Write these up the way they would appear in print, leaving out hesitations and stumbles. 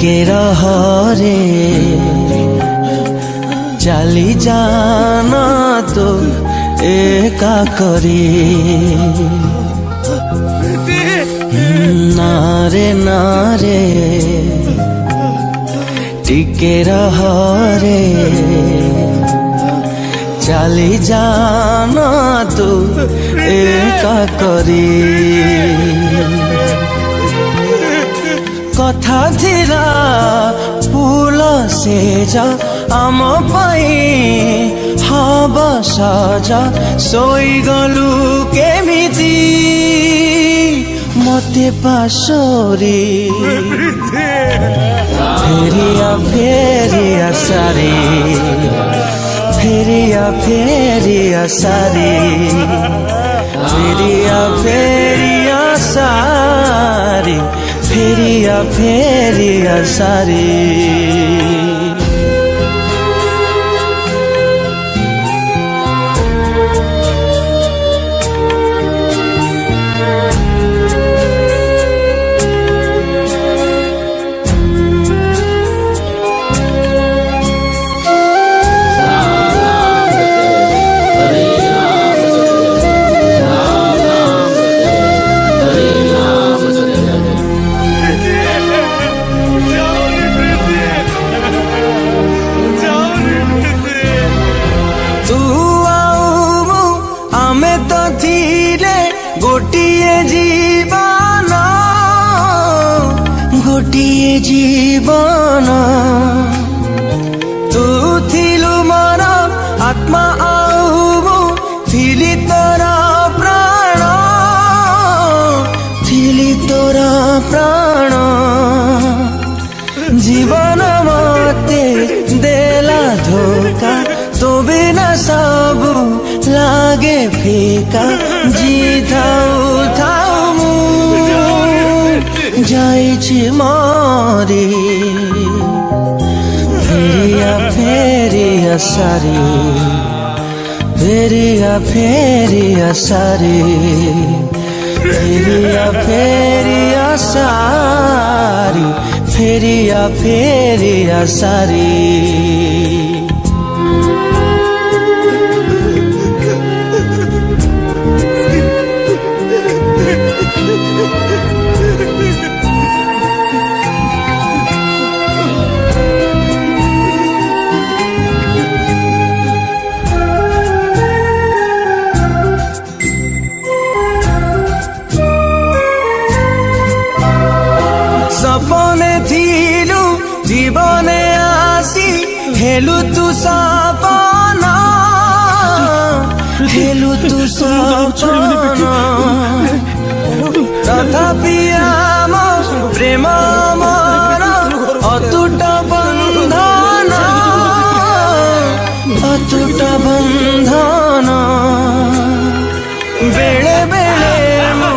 टिके रह रे चली जाना तो एका करी नारे नारे टिके रह रे चली जाना तो एका करी कथा धीरा फूल से जा आम पाई हवा साजा सोई गलु केमिति मते पासरी फेरिया फेरिया सारी फेरिया फेरिया सारी फेरिया फेरिया सारी फेरिया फेरिया सारी गोटिए जीवन गोटिए जीवन तू थिलु मोर आत्मा आउ थिली तोरा प्राण थिली तोरा प्राण जीवन मते देला धोखा तो बिना सब लागे फीका जी थाऊ थाऊ जाइछि मारी फेरिया फेरिया सारी फेरिया फेरिया सारी फेरिया फेरिया सारी फेरिया फेरिया सारी सपने थिलु जीवने आसी हेलु तू सपना हेलु तू सपना तथापि आम प्रेम मोर अतुट बंधन अतुट बंधन बेले बेले मु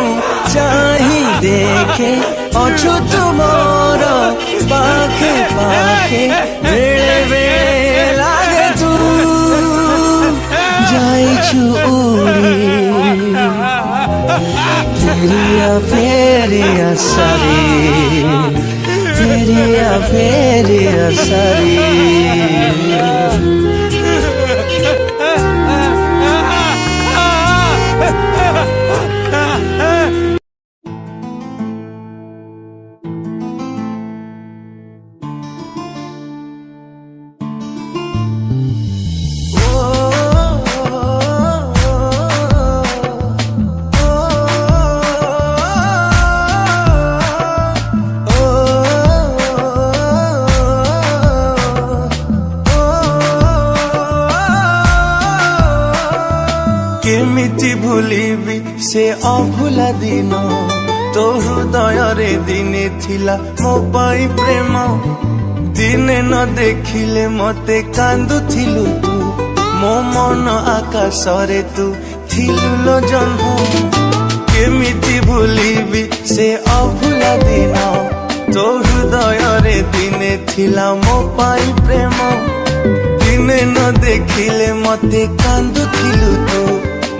चाही देखे अछु तुमर पाखे पाखे बेले बेले लागे तू जाइछु उड़ी फेरिया फेरिया सारी फेरिया फेरिया सारी केमिति भूलिबी से अभुला दिन तो हृदय रे दिने थिला मो पाई प्रेम दिने न देखिले मते कांदु थिलु तू मो मन आकाश रे तू थिलु लो जन्म केमिति भूलिबी से अभुला दिन तो हृदय रे दिने थिला मो पाई प्रेम दिने न देखिले मते कांदु थिलु तू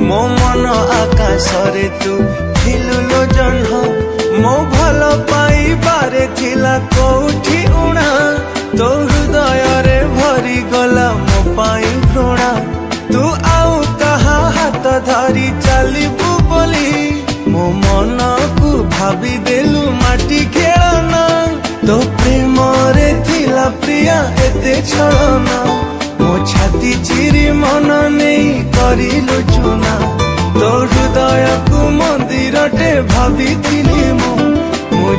मो मन आकाश रे तू थिलु लो जन्म मो भल पाई बारे थिला कोठी उणा तो हृदय रे भरी गला मो पाई घृणा तू आउ कहा हाथ धरी चलिबू बोली मो मन को भाभी देलु माटी खेलना तो प्रेम रे थिला प्रिया एते छलना मो छाती चिरी मन नहीं करिलु चुना तो हृदय को मंदिरटे भाभी थिली मु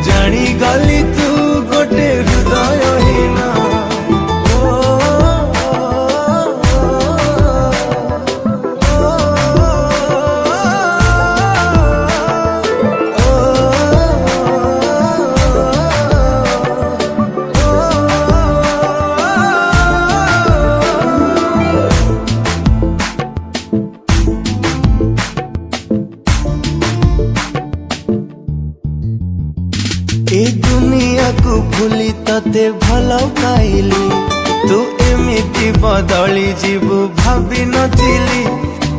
जानी गली तू गोटे हृदय हीना ए दुनिया को भूली तते भल पाइली तू एमिति बदली जीवु भाभी नथिली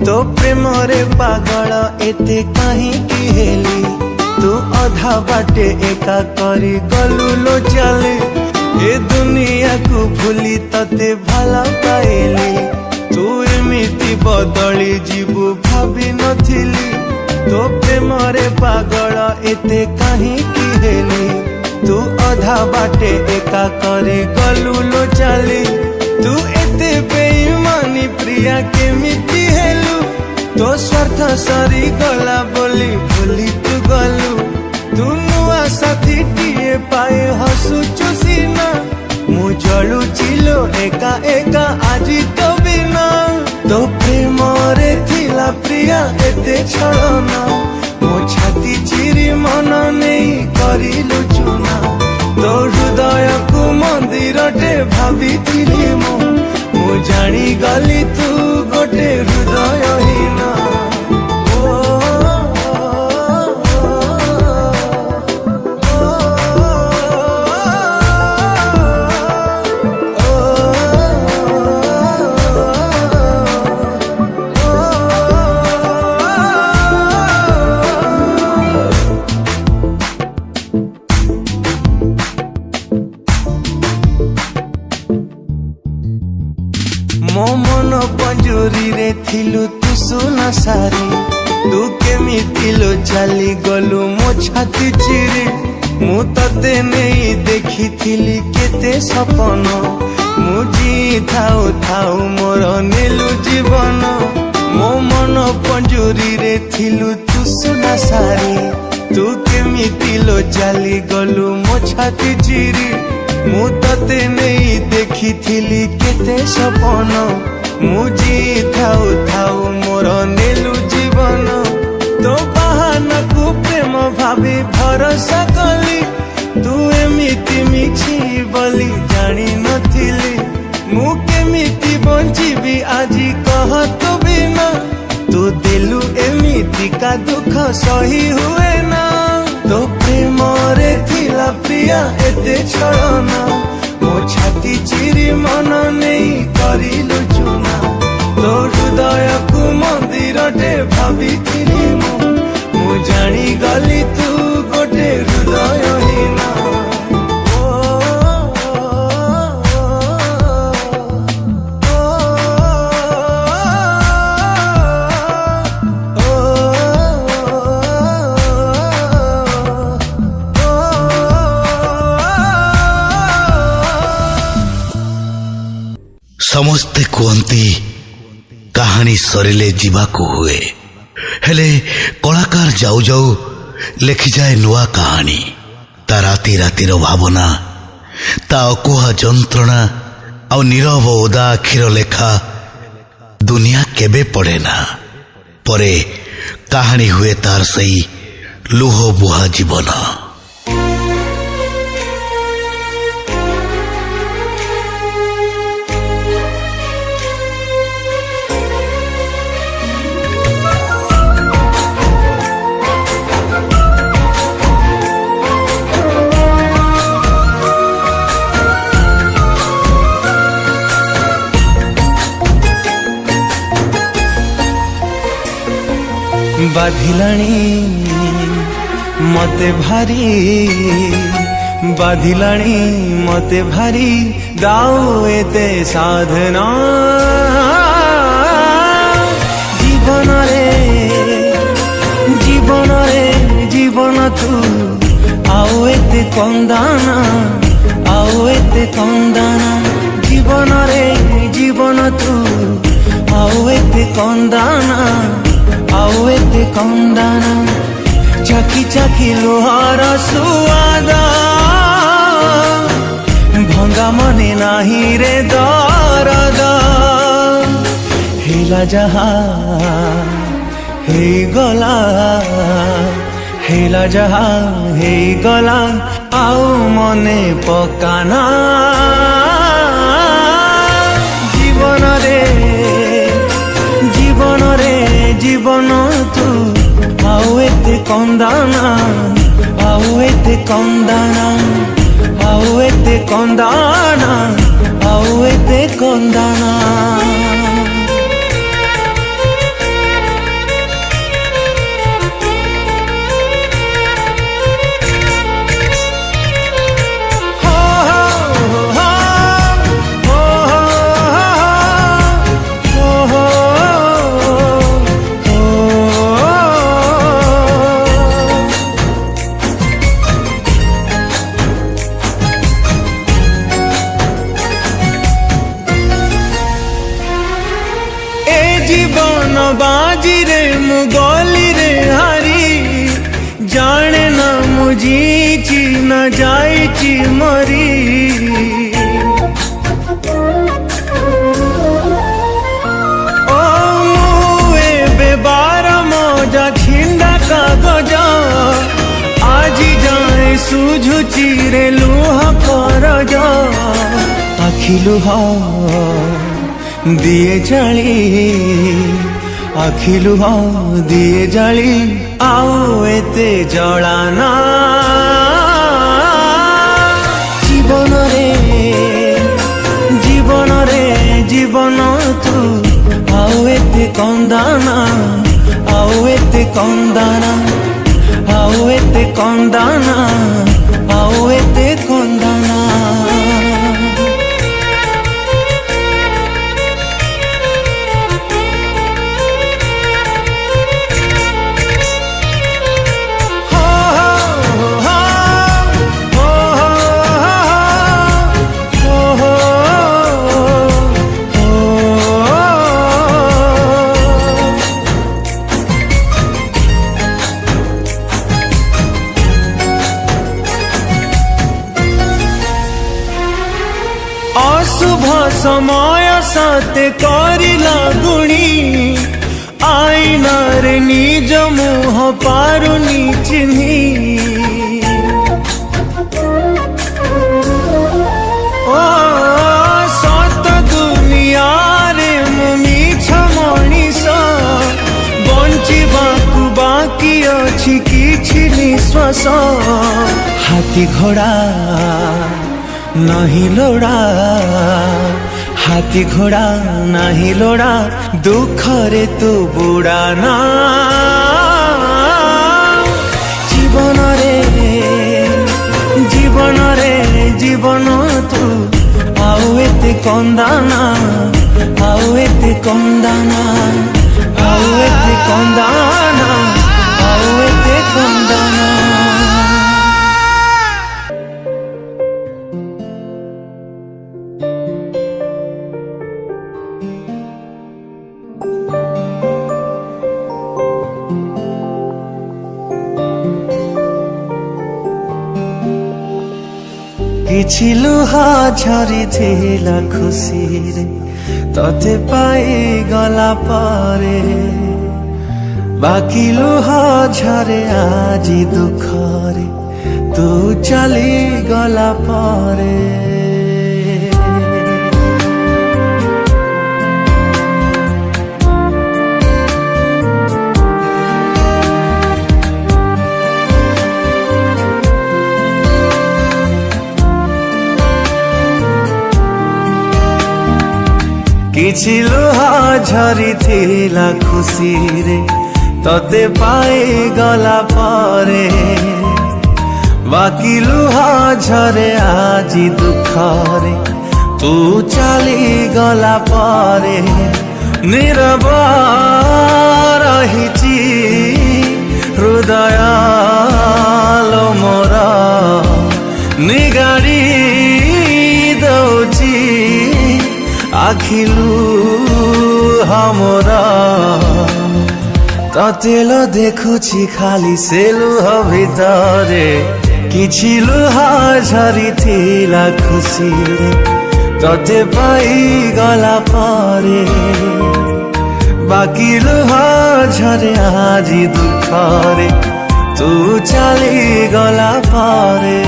तो प्रेम रे पागल एते कहीं की हेली तू अधा बाटे एका करी गलु लो चले ए दुनिया को भूली तते भल पाइली तू एमिति बदली जीवु भाभी नथिली तो प्रेम रे पागल एते कहीं की हेली तू अधा बाटे एका करे गलु लो चली तू एते बेईमानी प्रिया केमिति हेलु तो स्वार्थ सरी गला बोली भूली तू गलु तू नुआ साथी टीए पाए हसुचु सीना मु जलु चिलो एका एका आजी तो बिना तो प्रेम रे थिला प्रिया एते छलना मो छाती चिरी मन नहीं करिलु चुना तो हृदय को मंदिरटे भाभी थिली मु जानी गली तू गोटे हृदय हीना मो मन पंजुरी रे थिलु तू सुना सारी तू केमिति लो चली गलु मो छाती चिरी मु तते नहीं देखी थिली केते सपन मु जी थाउ थाउ मोर नेलु जीवन मो मन पंजुरी रे थिलु तू सुना सारी तू केमिति लो चली गलु मो छाती चिरी मु तते नहीं देखी थिली केते सपन मु जी थाउ थाउ मोर नेलु जीवन तो बाहाना को प्रेम भाभी भरोसा कली तू एमिति मिछि बोली जानी नथिली मु केमिति बंचिबी आजी कह तो बिना तू दिलु एमिति का दुख सही हुए ना तो प्रेम रे थिला प्रिया एते छलना मो छाती चिरी मन नहीं करिलु चुना तो हृदय को मंदिरटे भाभी थिली मु जानी गली तू गोटे हृदय हीना समस्ते कहती कहानी सरिले जीवाकू हुए हेले कलाकार जाऊ जाऊ लेखि जाए नुआ कहानी ता राति रातिर भावना ता अकुहा जंत्रणा आ नीरव ओदा आखिर लेखा दुनिया केबे पड़े ना परे कहानी हुए तार सही लुह बुहा जीवन बाधिलाणी मते भारी बाधिलाणी मते भारी दाऊ एते साधना जीवन रे जीवन तू आओ एते कंदाना जीवन रे जीवन तू आओ एते कंदाना चाकी चाकी लोहार सुआद भंगा मने नाही रे दरद हेला जहा हे गला हेला जहा हे गला आओ मने पकाना जीवन रे जीवन तू आओ एते कंदाना आओ एते कंदाना आओ एते कंदाना आओ एते कंदाना जीवन बाजी रे मुगली रे हारी जाने ना मुझीची न जाइची मरी ओ मुए बेबार मजा छिंडा कागज आजी जाए सुझुची रे लुह करज आखि लुह दिए जाली आखिलु दिए जाली आओ एते जलाना जीवन रे जीवन तू आओ एते कंदाना आओ एते कंदाना आओ एते कंदाना आओ एते कंदाना अशुभ समय सते करिला गुणी आईनार निज मुह पारुनी चिन्ही ओ सत दुनिया रे मिछ मनीष बंचिबाकु बाकी अछि किछि निश्वास हाथी घोड़ा नहीं लोड़ा हाथी घोड़ा नहीं लोड़ा दुख रे तू बुड़ाना जीवन रे जीवन तू आओ एते कंदाना आओ एते कंदाना आओ एते कंदाना आओ एते कंदाना किछि लुहा झरी थिला खुशी रे तते पाई गला पारे बाकी लुहा झरे आजी दुख रे तू चली गला पारे किछि लुहा झरी थिला खुशी रे तते पाई गला परे बाकी लुहा झरे आजी दुखरे तू चली गला परे नीरव रहिची हृदय लो मोर निगाड़ी दौची आखिलू हमरा ततेल देखुची खाली से लुह भितरे किछि लुह झरिथिला खुशी रे तते पाई गला परे बाकी लुह झरे आजी दुखरे तू चली गला परे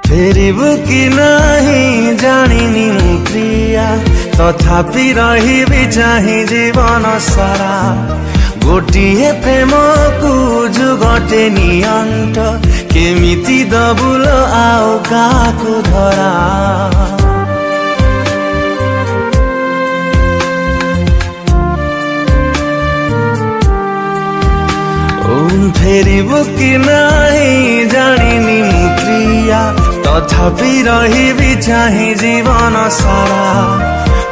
फेरिबु कि नहीं जानिनी मु प्रिया तथापि रहिबि चाहि जीवन सारा गोटिए प्रेम को जुगटे नियंट केमिति दबुल आओ काकु धरा फेरिबु कि नहीं जानिनी मु प्रिया तथापि रहिबि चाहि जीवन सारा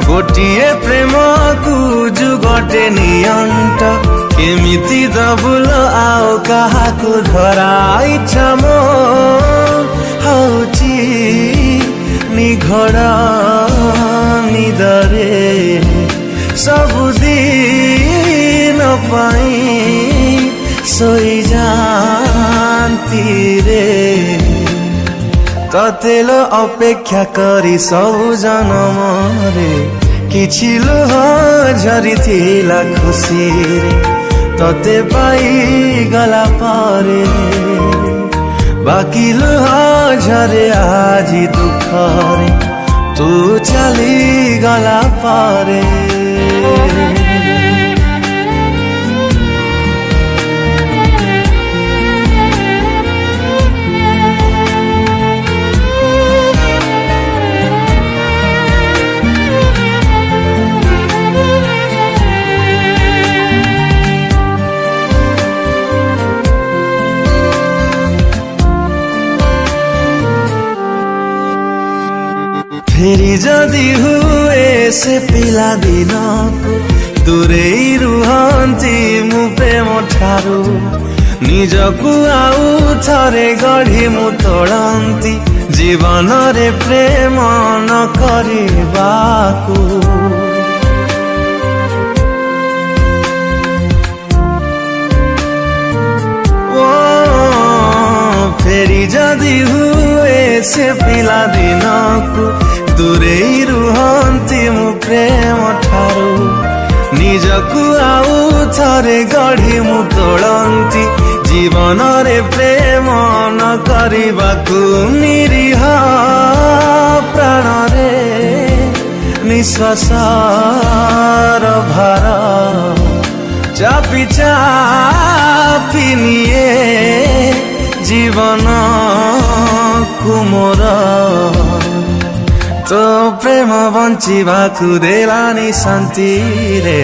गोटिए प्रेम को जुगटे नियंट केमिति दबुल आओ काहाकु धरा इच्छा मो हौची निघड़ निदरे सबुदिन पाई सोई जानती रे ततेल अपेक्षा करी सबु जनमरे किछि लुह झरिथिला खुशी रे तते पाई गला परे बाकी लुह झरे आजी दुखरे तू चली गला परे फेरि जदि हुए से पिला दिन दूरे रुहंती मु प्रेम ठारू निजकु आउ थरे गढ़ी मु तोड़ंती जीवन रे प्रेम न करिबाकु फेरि जदि हुए से पिला दिन को दूरे रुहंती मु प्रेम ठारू निजकु आउ थरे गढ़ी मु तोड़ंती जीवन रे प्रेम न करिबाकु निरीह प्राण रे निश्वासर भार चापी चापी निये जीवन कुमोर तो प्रेम बंचिबाकु देलानी शांति रे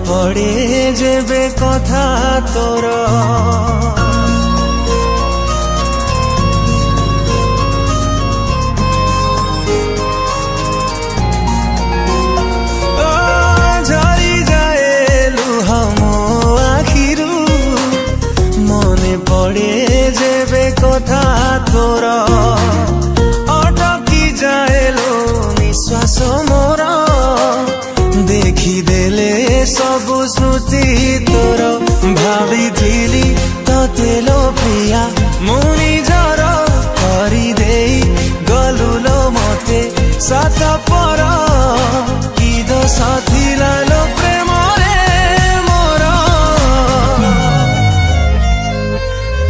পড়ে যেবে কথা তোর ঝরি যায় লুহ ମୋ ଆଖିରୁ মনে পড়ে যেবে কথা তোর অটকি যায় লো নিঃশ্বাস মোর ଦେଖିଦେଲେ ସବୁ ସ୍ମୃତି ତୋର ଭାବିଥିଲି ତତେ ଲୋ ପ୍ରିୟା ମୁଁ ନିଜର କରିଦେଇ ଗଲୁ ଲୋ ମତେ ସତ ପର କି ଦୋଷ ଥିଲା ଲୋ ପ୍ରେମରେ ମୋର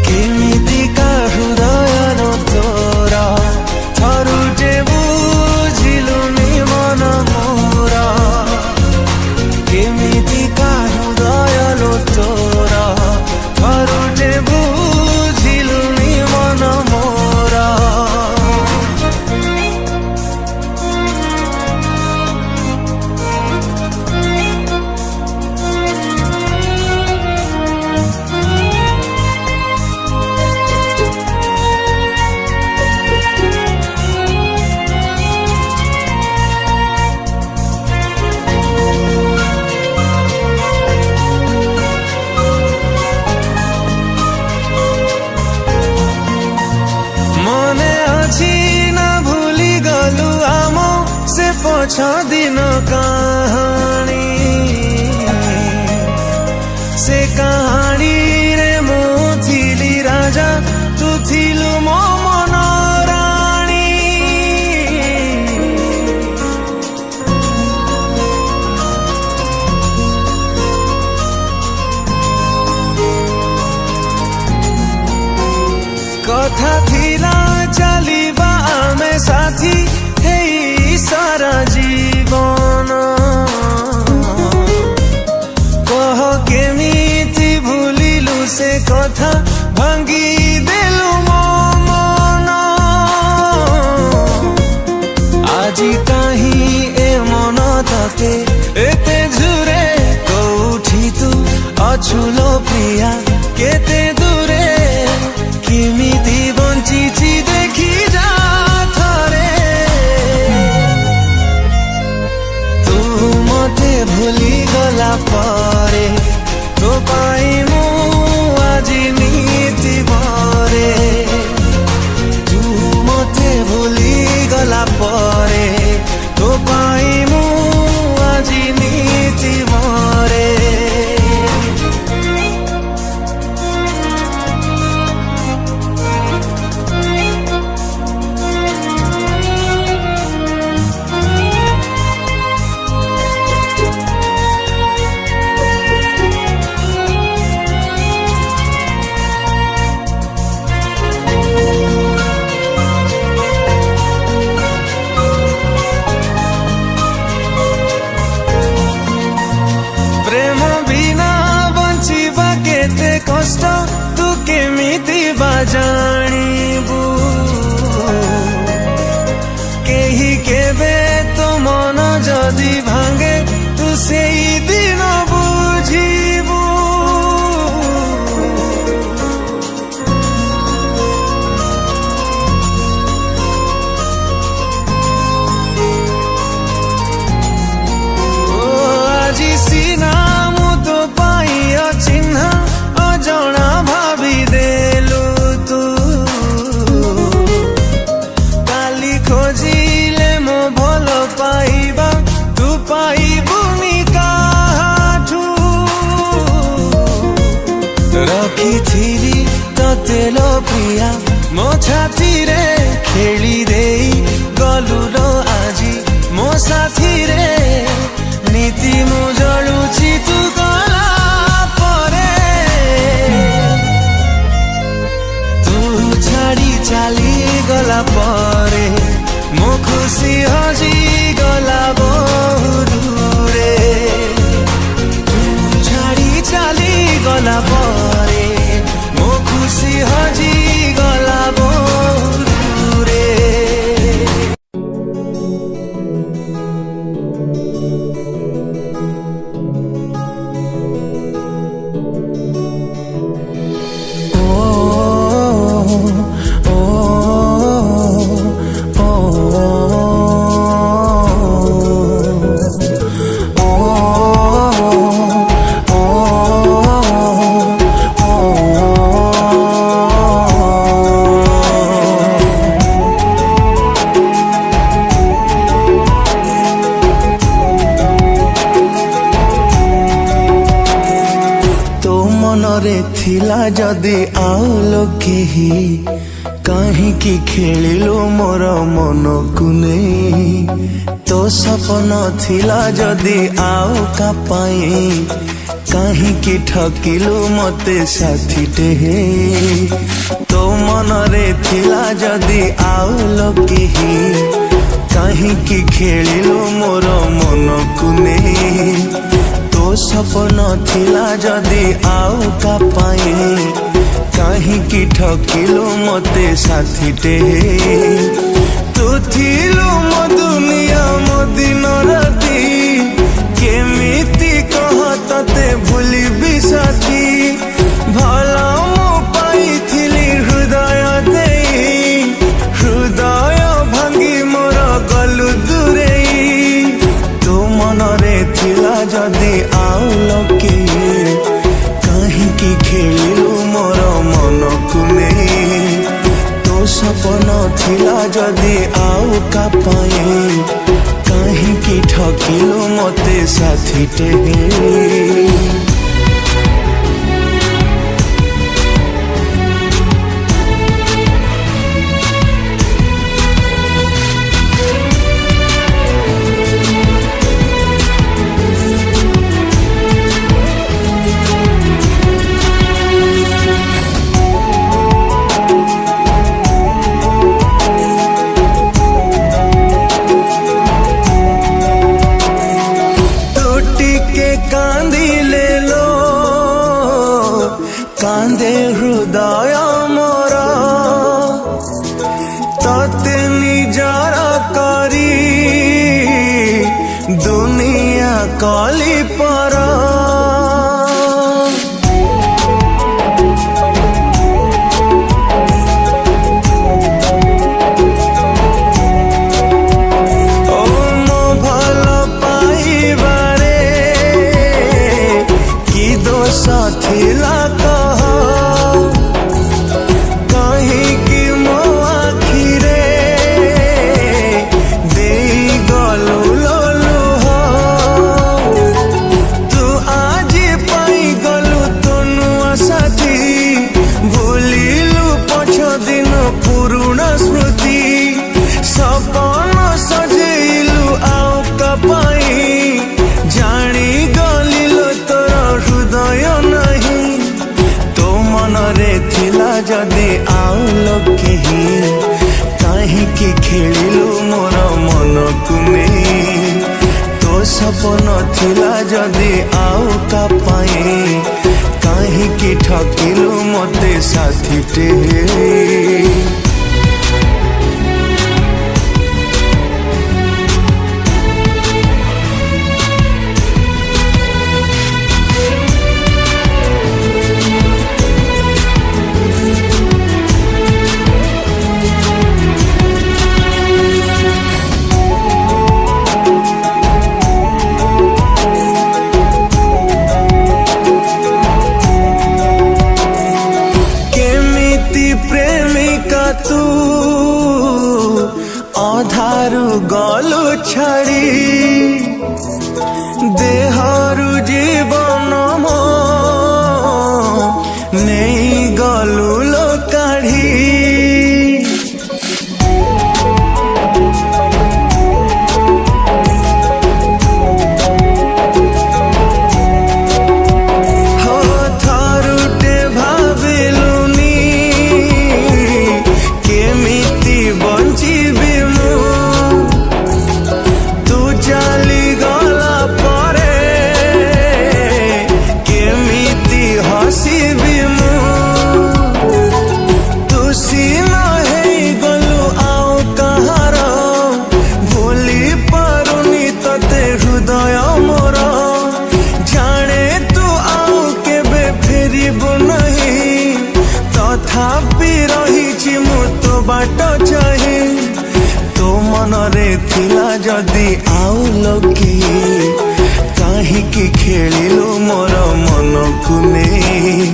କେମିତିକା ହୃଦୟ ଲୋ ତୋର ଥରୁଟେ ବୁଝିଲୁନି ମନ ମୋର କେମିତିକା ହୃଦୟ ଲୋ ତୋର ଥରୁଟେ ବୁଝିଲୁନି ମନ ମୋର छ दिन कहानी से कहानी रे मु थिली राजा तू थिलु मो मन राणी कथा थिला चलिबा आमे साथी सारा जीवन कह केमिति भूलिलु से कथा भांगी देलु मो मन आजी काहि ए मन तते एते झुरे कोठी तू अछु लो प्रिया केते दूरे केमिति बंचिछि देखि जा भूली गला परे तो पाई मु आजी नीति बरे तू मते भूली गला परे तो पाई मु आजी नीति बरे कष्ट तू केमिति बाजाणीबू केही केबे तो मन जदि भांगे तू सेई दिन बुझीबू ओ आजी सीना मु तो पाई चिन्ह जणा भाभी देलु तू काली खोजिले मो भल पाइबा तू पाइबुनी काठू रखिथिली तते लो प्रिया मो छाती रे खेली देई गलु लो आजी मो साथी रे नीति मु जलुची तू गला चाली गला परे मो खुशी हजी गला बहुदूरे तू छाड़ी चाली गला परे मो खुशी हजी गला थिला जदि आउ लोकेही काहींकि खेलिलु मोर मन को नहीं तो सपन थिला जदि आउ का पाई काहींकि ठकिलु मते साथीटे तो मन रे थिला जदि आउ लोकेही काहींकि खेलिलु मोर मन को नहीं तो सपन थिला जदि आउ का पाई काहींकि ठकिलु मते साथीटे तू थिलु मो दुनिया मो दिन राति केमिति कह तते भूलिबि साथी भला मो पाइथिली हृदय देई हृदय भांगी मोर गलु दूरेई तो मनरे थिला जदि आउ लोके काहींकि खेलिलु मोर मन को नहीं तो सपन थिला जदि आउ का पाई काहींकि ठकिलु मते साथीटे कांदे हृदय मोर तते निजार करी दुनिया कली पर थिला कह काहींकि मो आखिरे देई गलु ललुह तू आज पाई गलु तनुआ साथी भूलिलु पछ दिन पुरुणा स्मृति सपन सजेइलु आउ का पाई जानी गलिलु तोर हृदय मनरे थिला जदि आउ लोकेही काहींकि खेलिलु मोर मन को नहीं तो सपन थिला जदि आउ का पाई काहींकि ठकिलु मते साथीटे प्रेमिका तू अधारू गलु छाड़ी देहरु जीवन मो नहीं गलु लो काढ़ी बाट चाहे तो मनरे थिला जदि आउ लोके काहींकि खेलिलु मोर मन को नहीं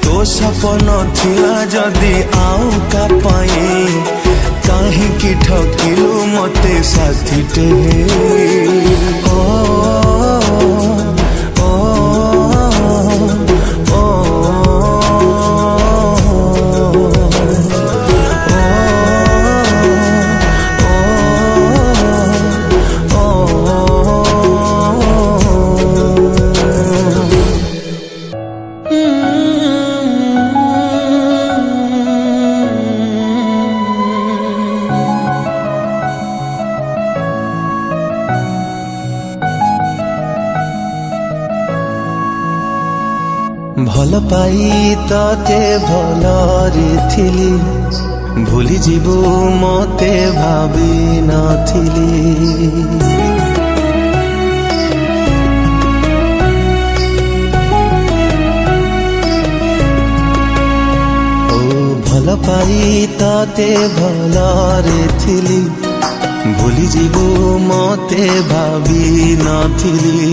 तो सपन थिला जदि आउ का पाई काहींकि ठकिलु मते साथीटे ओ ओ ओ পাই ততে ভলরে থিলি ভুলি ଯିବୁ মতে ভাবি নথিলি ଭଲ ପାଇ ତତେ ଭଲରେ ଥିଲି ଭୁଲି ଯିବୁ ମତେ ଭାବି ନଥିଲି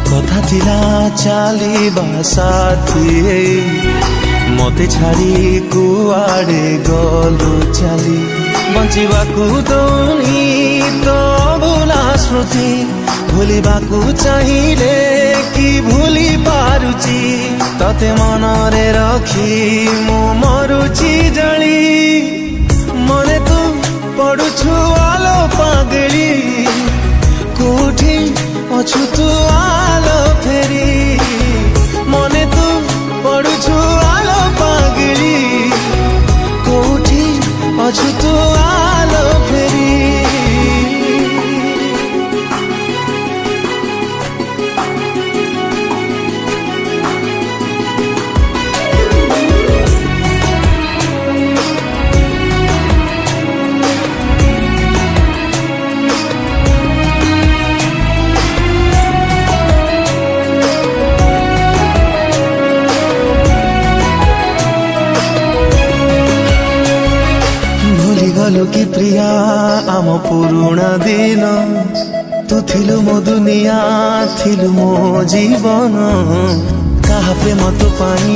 କଥା ଥିଲା ଚାଲିବା ସାଥୀ ମତେ ଛାଡ଼ି କୁଆଡ଼େ ଗଲୁ ଚାଲି ବଞ୍ଚିବାକୁ ଦଉନି ତ ଭୁଲା ସ୍ମୃତି ଭୁଲିବାକୁ ଚାହିଁଲେ କି ଭୁଲି ପାରୁଛି ତତେ ମନରେ ରଖି ମୁଁ ମରୁଛି ଜଳି ମନେ ତୁ ପଡୁଛୁ ଆଲୋ ପାଗଳି କୋଉଠି ଅଛୁ ତୁ ଆଲୋ ଫେରି ମନେ ତୁ ପଡୁଛୁ ଆଲୋ ପାଗଳି କୋଉଠି ଅଛୁ ତୁ ଆଲୋ ଫେରି গলু কি প্রিয়া আম পুরুণা দিন তু থিলু মো দুনিয়া থিলু মো জীবন কাহা প্রেম তো পাই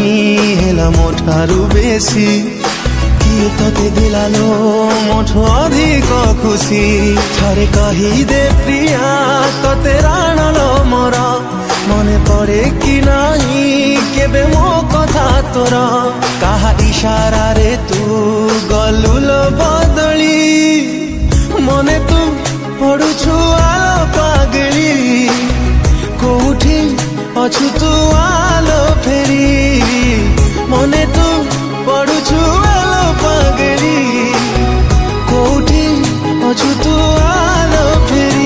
হেলা মো ঠারু বেশি কিଏ ତତେ ଦିଲାଲୋ ମୋଠୁ ଅଧିକ ଖୁସି ଥରେ କହିଦେ ପ୍ରିୟା ତତେ ରାଣଲୋ ମୋର ମନେ ପଡେ କି ନାହିଁ କେବେ ମୋ କଥା ତୋର କାହା ଇଶାରାରେ ତୁ ଗଲୁ ଲୋ ବଦଳି ମନେ ତୁ ପଡୁଛୁ ଆଲୋ ପାଗଳି କୋଉଠି ଅଛୁ ତୁ ଆଲୋ ଫେରି ମନେ ତୁ ପଡୁଛୁ ଆଲୋ ପାଗଳି କୋଉଠି ଅଛୁ ତୁ ଆଲୋ ଫେରି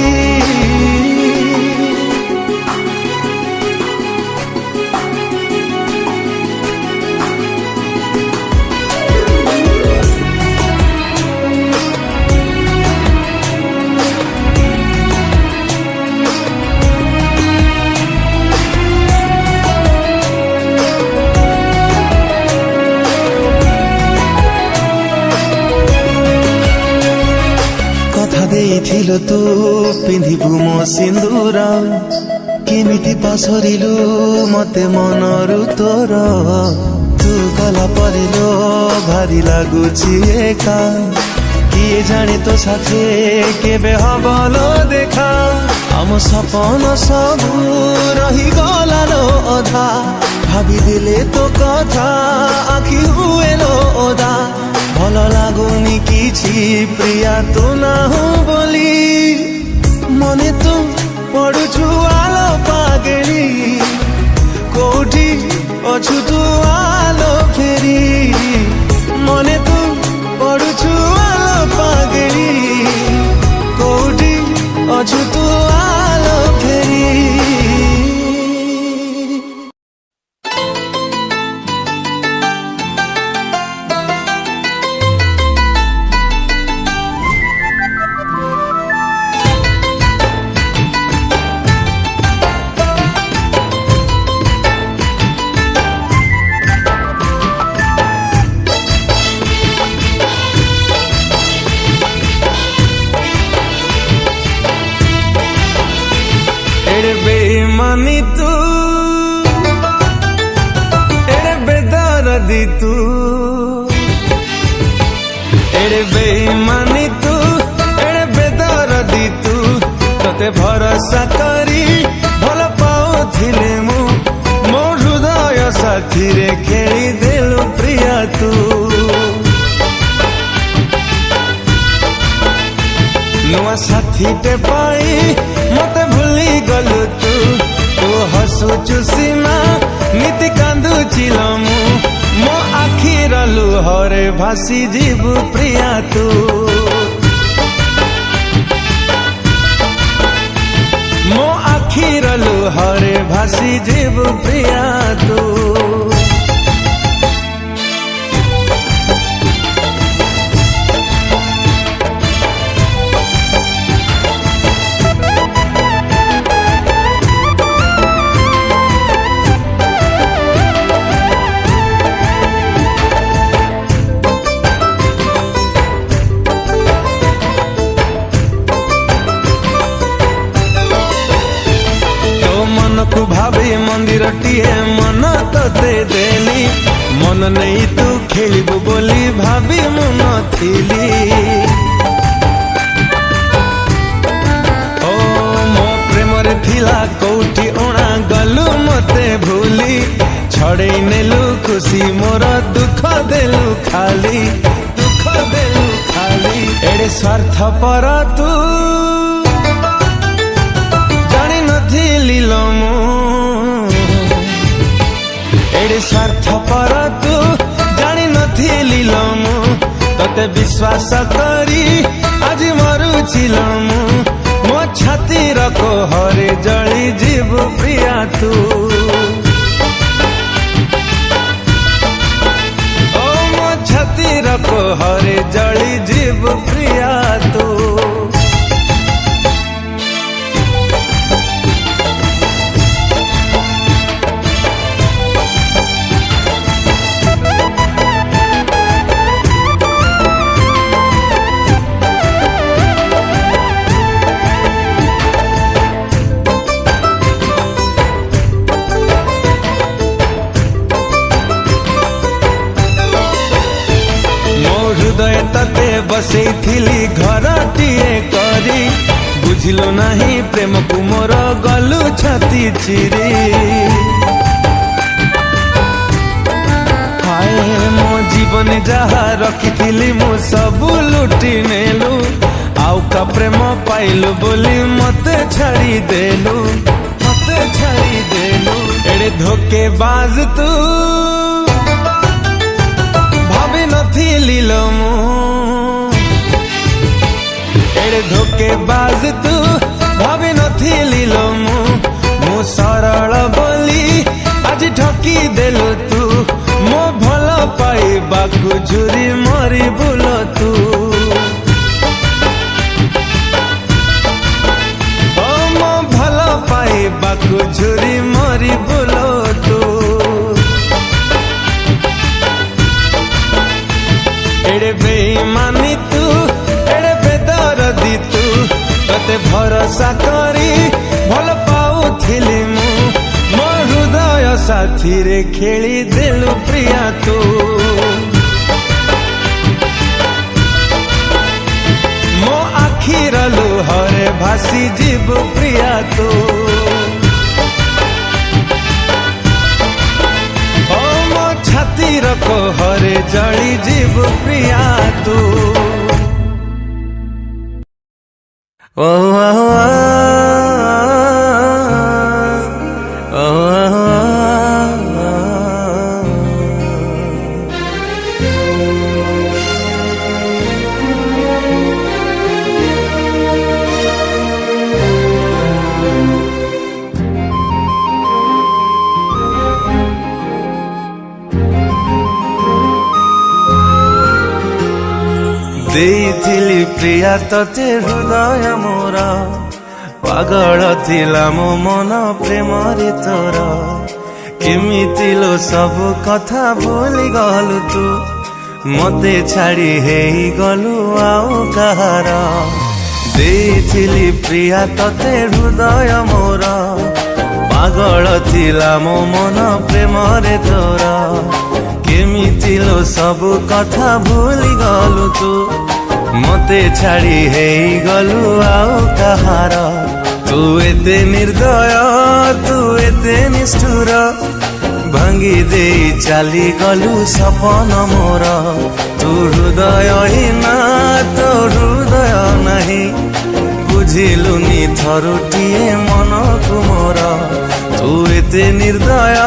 ଦେଇଥିଲୁ ତୁ ପିନ୍ଧିବୁ ମୋ ସିନ୍ଦୁର କେମିତି ପାସରିଲୁ ମତେ ମନରୁ ତୋର ତୁ ଗଲା ପରେ ଲୋ ଭାରି ଲାଗୁଛି ଏକା କିଏ ଜାଣେ ତୋ ସାଥେ କେବେ ହବ ଲୋ ଦେଖା ଆମ ସପନ ସବୁ ରହିଗଲା ଲୋ ଅଧା ଭାବିଦେଲେ ତୋ କଥା ଆଖି ହୁଏ ଲୋ ଓଦା ଭଲ ଲାଗୁନି କିଛି ପ୍ରିୟା ତୁ ନାହୁଁ ବୋଲି ମନେ ତୁ ପଡୁଛୁ ଆଲୋ ପାଗଳି କୋଉଠି ଅଛୁ ତୁ ଆଲୋ ଫେରି ମନେ ତୁ ପଡୁଛୁ ଆଲୋ ପାଗଳି କୋଉଠି ଅଛୁ ତୁ ଆଲୋ ଫେରି बेईमानी तू एड़े बेदर्दी तू एड़े बेईमानी तू एड़े बेदर्दी तू तते भरोसा करी भल पाउथिले मु मो हृदय साथी रे खेली देलु प्रिया तू नुआ साथी टे पाई मते भूली गलु तू तू हसुचु सीना नीति कांदुचिल मु मो आखिर लुहरे भासी जीवु प्रिया तू मो आखिर लुहरे भासी जीवु प्रिया तू भाभी मंदिर टीए मन तोते देली मन नहीं तू खेलबू बोली भाभी मु नथिली ओ मो प्रेम रे थिला कोठी ओणा गलु मते भूली छड़े नेलु खुशी मोर दुख देलु खाली एड़े स्वार्थ पर तू जानी नथिली लो मु एड़े स्वार्थ पर तू जानी नथिली लो मु तते विश्वास करी आज मरुची लो मु मो छाती रको हरे जली जीव प्रिया तू रखो हरे जली जीव प्रिया तू हृदय तते बसई थिली घर टीए करी बुझिलो नहीं प्रेम को मोर गलु छाती चिरी हाय मो जीवन जहा रखी मु सब लुटी नेलु आउ का प्रेम पाइलु बोली मते छाड़ी देलु एड़े धोके बाज तू भाभी नथिली लो मु एड़े धोके बाज तू भाभी नथिली लो मु सरल बोली आज ठकी देलु तू मो भल पाइबाकु झुरी मरी बुल तू ओ मो भल पाइबाकु झुरी मरी बुल तू एड़े बेईमानी तू एड़े बेदरदी तू तते भरोसा करी भल पाउथिली मु मो हृदय साथी रे खेली देलु प्रिया तू मो आखिर लुहरे भासी जीव प्रिया तू छाती रखो हरे जली जीव प्रिया तू ओ ଦେଇଥିଲି ପ୍ରିୟା ତତେ ହୃଦୟ ମୋର ପାଗଳ ଥିଲା ମୋ ମନ ପ୍ରେମରେ ତୋର କେମିତି ଲୋ ସବୁ କଥା ଭୁଲି ଗଲୁ ତୁ ମତେ ଛାଡ଼ି ହେଇଗଲୁ ଆଉ କାହାର ଦେଇଥିଲି ପ୍ରିୟା ତତେ ହୃଦୟ ମୋର ପାଗଳ ଥିଲା ମୋ ମନ ପ୍ରେମରେ ତୋର କେମିତି ଲୋ ସବୁ କଥା ଭୁଲି ଗଲୁ ତୁ ମତେ ଛାଡ଼ି ହେଇଗଲୁ ଆଉ କାହାର ତୁ ଏତେ ନିର୍ଦୟ ତୁ ଏତେ ନିଷ୍ଠୁର ଭାଙ୍ଗି ଦେଇ ଚାଲିଗଲୁ ସପନ ମୋର ତୁ ହୃଦୟହୀନା ତୋ ହୃଦୟ ନାହିଁ ବୁଝିଲୁନି ଥରୁଟିଏ ମନକୁ ମୋର ତୁ ଏତେ ନିର୍ଦୟ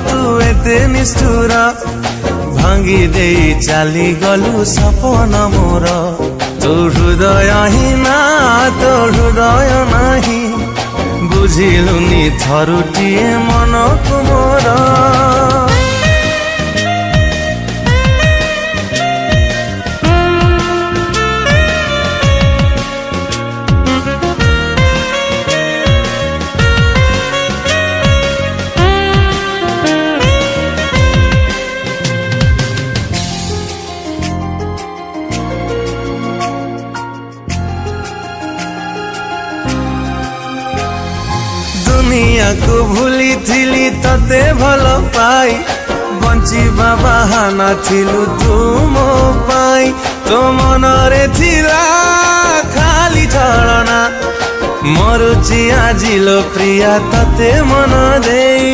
ତୁ ଏତେ ନିଷ୍ଠୁର ଭାଙ୍ଗି ଦେଇ ଚାଲିଗଲୁ ସପନ ମୋର ତୁ ହୃଦୟହୀନା ତୋ ହୃଦୟ ନାହିଁ ବୁଝିଲୁନି ଥରୁଟିଏ ମନକୁ ମୋର ଦୁନିଆକୁ ଭୁଲିଥିଲି ତତେ ଭଲ ପାଇ ବଞ୍ଚିବା ବାହାନା ଥିଲୁ ତୁ ମୋ ପାଇଁ ତୋ ମନରେ ଥିଲା ଖାଲି ଛଳନା ମରୁଛି ଆଜି ଲୋ ପ୍ରିୟା ତତେ ମନ ଦେଇ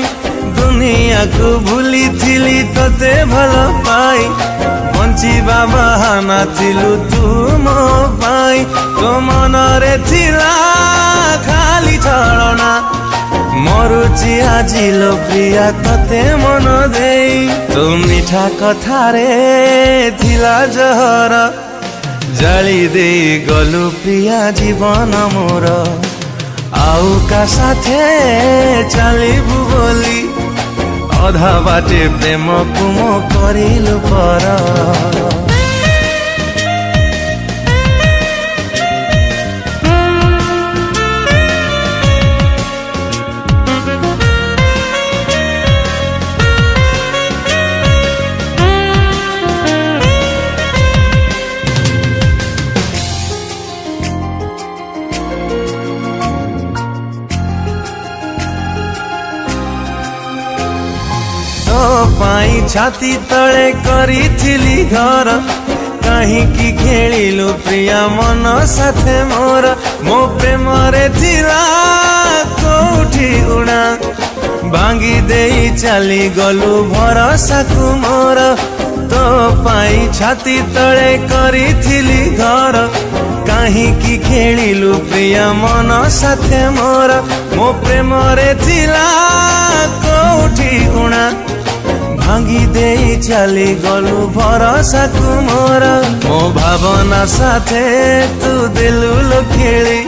ଦୁନିଆକୁ ଭୁଲିଥିଲି ତତେ ଭଲ ପାଇ ବଞ୍ଚିବା ବାହାନା ଥିଲୁ ତୁ ମୋ ପାଇଁ ତୋ ମନରେ ଥିଲା ଖାଲି ଛଳନା ମରୁଛି ଆଜି ଲୋ ପ୍ରିୟା ତତେ ମନ ଦେଇ ତୋ ମିଠା କଥାରେ ଥିଲା ଜହର ଜାଳି ଦେଇ ଗଲୁ ପ୍ରିୟା ଜୀବନ ମୋର ଆଉ କା ସାଥେ ଚାଲିବୁ ବୋଲି ଅଧା ବାଟେ ପ୍ରେମକୁ ମୋ କରିଲୁ ପର ପାଇଁ ଛାତି ତଳେ କରିଥିଲି ଘର କାହିଁକି ଖେଳିଲୁ ପ୍ରିୟା ମନ ସାଥେ ମୋର ମୋ ପ୍ରେମରେ ଥିଲା କୋଉଠି ଉଣା ଭାଙ୍ଗି ଦେଇ ଚାଲି ଗଲୁ ଭରସାକୁ ମୋର ତୋ ପାଇଁ ଛାତି ତଳେ କରିଥିଲି ଘର କାହିଁକି ଖେଳିଲୁ ପ୍ରିୟା ମନ ସାଥେ ମୋର ମୋ ପ୍ରେମରେ ଥିଲା କୋଉଠି ଉଣା ଭାଙ୍ଗି ଦେଇ ଚାଲି ଗଲୁ ଭରସାକୁ ମୋର ମୋ ଭାବନା ସାଥେ ତୁ ଦେଲୁ ଲୋ ଖେଳି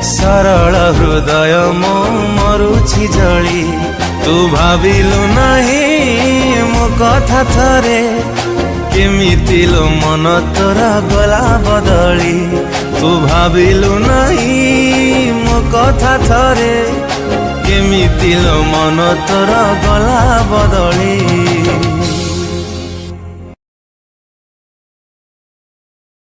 ସରଳ ହୃଦୟ ମୋ ମରୁଛି ଜଳି ତୁ ଭାବିଲୁ ନାହିଁ ମୋ କଥା ଥରେ କେମିତି ଲୋ ମନ ତୋର ଗଲା ବଦଳି ତୁ ଭାବିଲୁ ନାହିଁ ମୋ କଥା ଥରେ କେମିତି ଲୋ ମନ ତୋର ଗଲା ବଦଳି